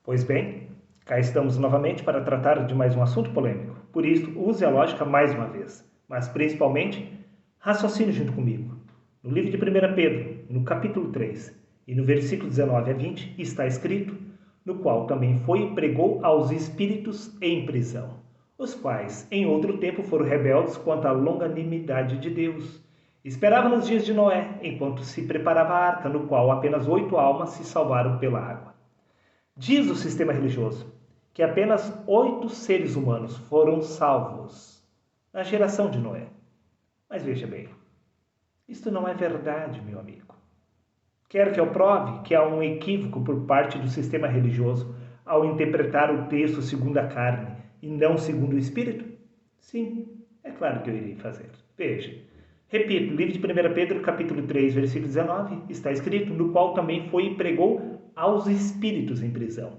Pois bem, cá estamos novamente para tratar de mais um assunto polêmico. Por isso, use a lógica mais uma vez, mas principalmente, raciocine junto comigo. No livro de 1 Pedro, no capítulo 3, e no versículo 19 a 20, está escrito, no qual também foi e pregou aos espíritos em prisão, os quais, em outro tempo, foram rebeldes quanto à longanimidade de Deus. Esperavam nos dias de Noé, enquanto se preparava a arca, no qual apenas 8 almas se salvaram pela água. Diz o sistema religioso que apenas 8 seres humanos foram salvos na geração de Noé. Mas veja bem, isto não é verdade, meu amigo. Quer que eu prove que há um equívoco por parte do sistema religioso ao interpretar o texto segundo a carne e não segundo o Espírito? Sim, é claro que eu irei fazer. Veja. Repito, livro de 1 Pedro, capítulo 3, versículo 19, está escrito, no qual também foi e pregou aos espíritos em prisão.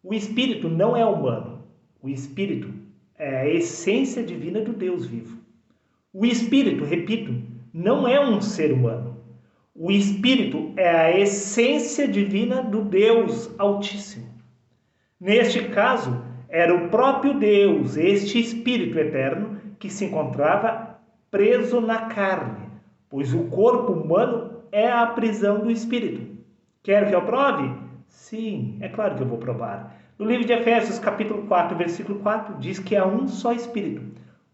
O espírito não é humano. O espírito é a essência divina do Deus vivo. O espírito, repito, não é um ser humano. O espírito é a essência divina do Deus Altíssimo. Neste caso, era o próprio Deus, este espírito eterno, que se encontrava preso na carne, pois o corpo humano é a prisão do espírito. Quer que eu prove? Sim, é claro que eu vou provar. No livro de Efésios, capítulo 4, versículo 4, diz que há um só Espírito.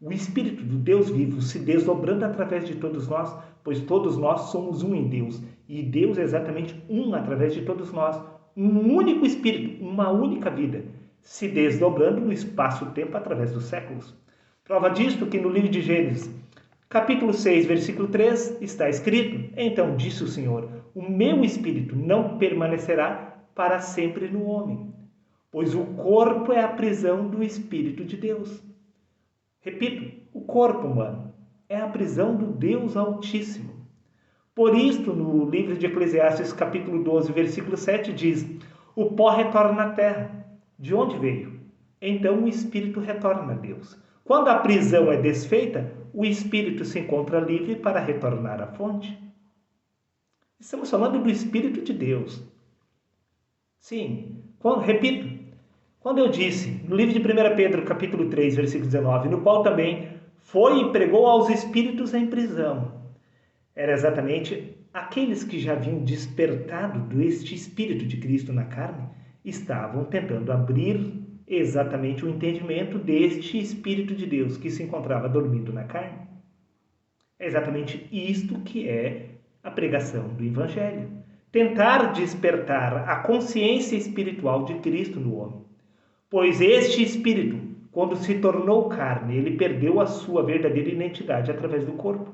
O Espírito do Deus vivo se desdobrando através de todos nós, pois todos nós somos um em Deus. E Deus é exatamente um através de todos nós. Um único Espírito, uma única vida, se desdobrando no espaço-tempo através dos séculos. Prova disto que no livro de Gênesis, capítulo 6, versículo 3, está escrito, então disse o Senhor, o meu Espírito não permanecerá para sempre no homem, pois o corpo é a prisão do Espírito de Deus. Repito, o corpo humano é a prisão do Deus Altíssimo. Por isto, no livro de Eclesiastes, capítulo 12, versículo 7, diz, o pó retorna à terra. De onde veio? Então o Espírito retorna a Deus. Quando a prisão é desfeita, o Espírito se encontra livre para retornar à fonte. Estamos falando do Espírito de Deus. Sim, repito, quando eu disse, no livro de 1 Pedro, capítulo 3, versículo 19, no qual também foi e pregou aos espíritos em prisão, era exatamente aqueles que já haviam despertado deste Espírito de Cristo na carne, estavam tentando abrir exatamente o entendimento deste Espírito de Deus que se encontrava dormindo na carne. É exatamente isto que é a pregação do Evangelho. Tentar despertar a consciência espiritual de Cristo no homem. Pois este Espírito, quando se tornou carne, ele perdeu a sua verdadeira identidade através do corpo.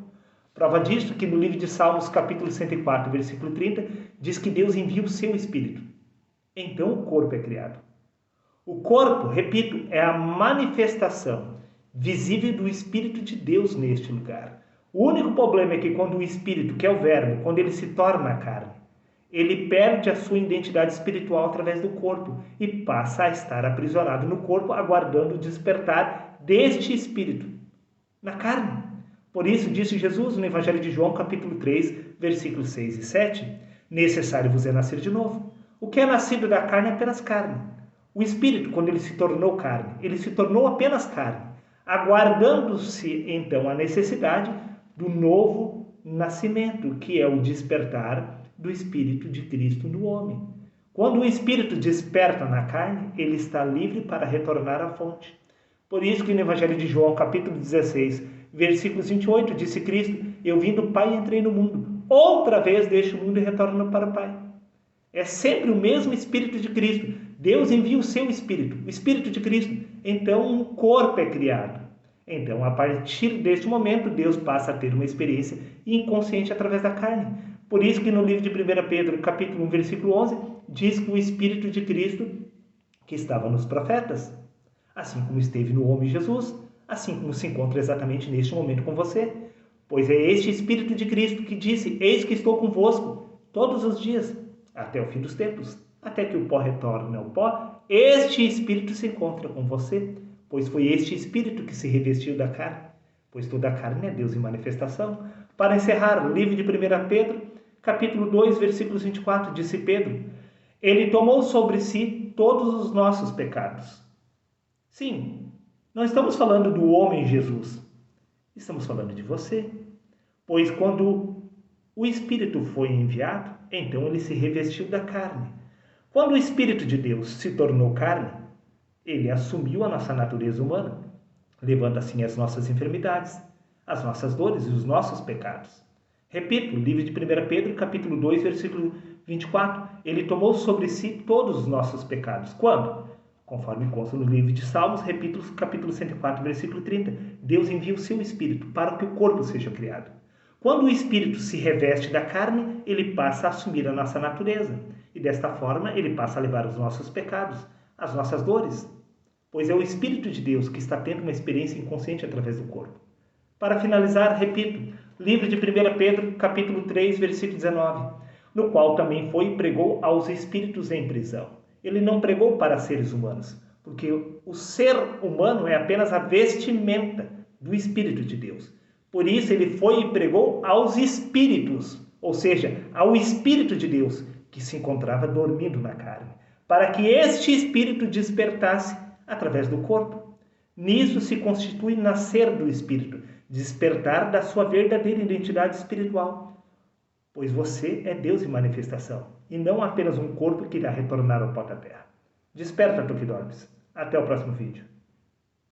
Prova disto que no livro de Salmos, capítulo 104, versículo 30, diz que Deus envia o seu Espírito. Então o corpo é criado. O corpo, repito, é a manifestação visível do Espírito de Deus neste lugar. O único problema é que quando o Espírito, que é o Verbo, quando ele se torna carne, ele perde a sua identidade espiritual através do corpo e passa a estar aprisionado no corpo, aguardando o despertar deste Espírito na carne. Por isso, disse Jesus no Evangelho de João, capítulo 3, versículos 6 e 7, necessário vos é nascer de novo. O que é nascido da carne é apenas carne. O Espírito, quando ele se tornou carne, ele se tornou apenas carne, aguardando-se então a necessidade do novo nascimento, que é o despertar do Espírito de Cristo no homem. Quando o Espírito desperta na carne, ele está livre para retornar à fonte. Por isso que no Evangelho de João, capítulo 16, versículos 28, disse Cristo, eu vim do Pai e entrei no mundo. Outra vez deixo o mundo e retorno para o Pai. É sempre o mesmo Espírito de Cristo. Deus envia o seu Espírito, o Espírito de Cristo. Então um corpo é criado. Então, a partir deste momento, Deus passa a ter uma experiência inconsciente através da carne. Por isso que no livro de 1 Pedro, capítulo 1, versículo 11, diz que o Espírito de Cristo que estava nos profetas, assim como esteve no homem Jesus, assim como se encontra exatamente neste momento com você. Pois é este Espírito de Cristo que disse, eis que estou convosco todos os dias, até o fim dos tempos, até que o pó retorne ao pó, este Espírito se encontra com você, pois foi este Espírito que se revestiu da carne, pois toda a carne é Deus em manifestação. Para encerrar, o livro de 1 Pedro, capítulo 2, versículos 24, disse Pedro, ele tomou sobre si todos os nossos pecados. Sim, não estamos falando do homem Jesus, estamos falando de você. Pois quando o Espírito foi enviado, então ele se revestiu da carne. Quando o Espírito de Deus se tornou carne, ele assumiu a nossa natureza humana, levando assim as nossas enfermidades, as nossas dores e os nossos pecados. Repito, livro de 1 Pedro, capítulo 2, versículo 24. Ele tomou sobre si todos os nossos pecados. Quando? Conforme consta no livro de Salmos, repito, capítulo 104, versículo 30. Deus envia o seu Espírito para que o corpo seja criado. Quando o Espírito se reveste da carne, ele passa a assumir a nossa natureza. E desta forma, ele passa a levar os nossos pecados, as nossas dores. Pois é o Espírito de Deus que está tendo uma experiência inconsciente através do corpo. Para finalizar, repito, livro de 1 Pedro, capítulo 3, versículo 19, no qual também foi e pregou aos espíritos em prisão. Ele não pregou para seres humanos, porque o ser humano é apenas a vestimenta do Espírito de Deus. Por isso ele foi e pregou aos espíritos, ou seja, ao Espírito de Deus, que se encontrava dormindo na carne, para que este Espírito despertasse através do corpo. Nisso se constitui nascer do Espírito, despertar da sua verdadeira identidade espiritual. Pois você é Deus em manifestação, e não apenas um corpo que irá retornar ao pó da terra. Desperta, tu que dormes. Até o próximo vídeo.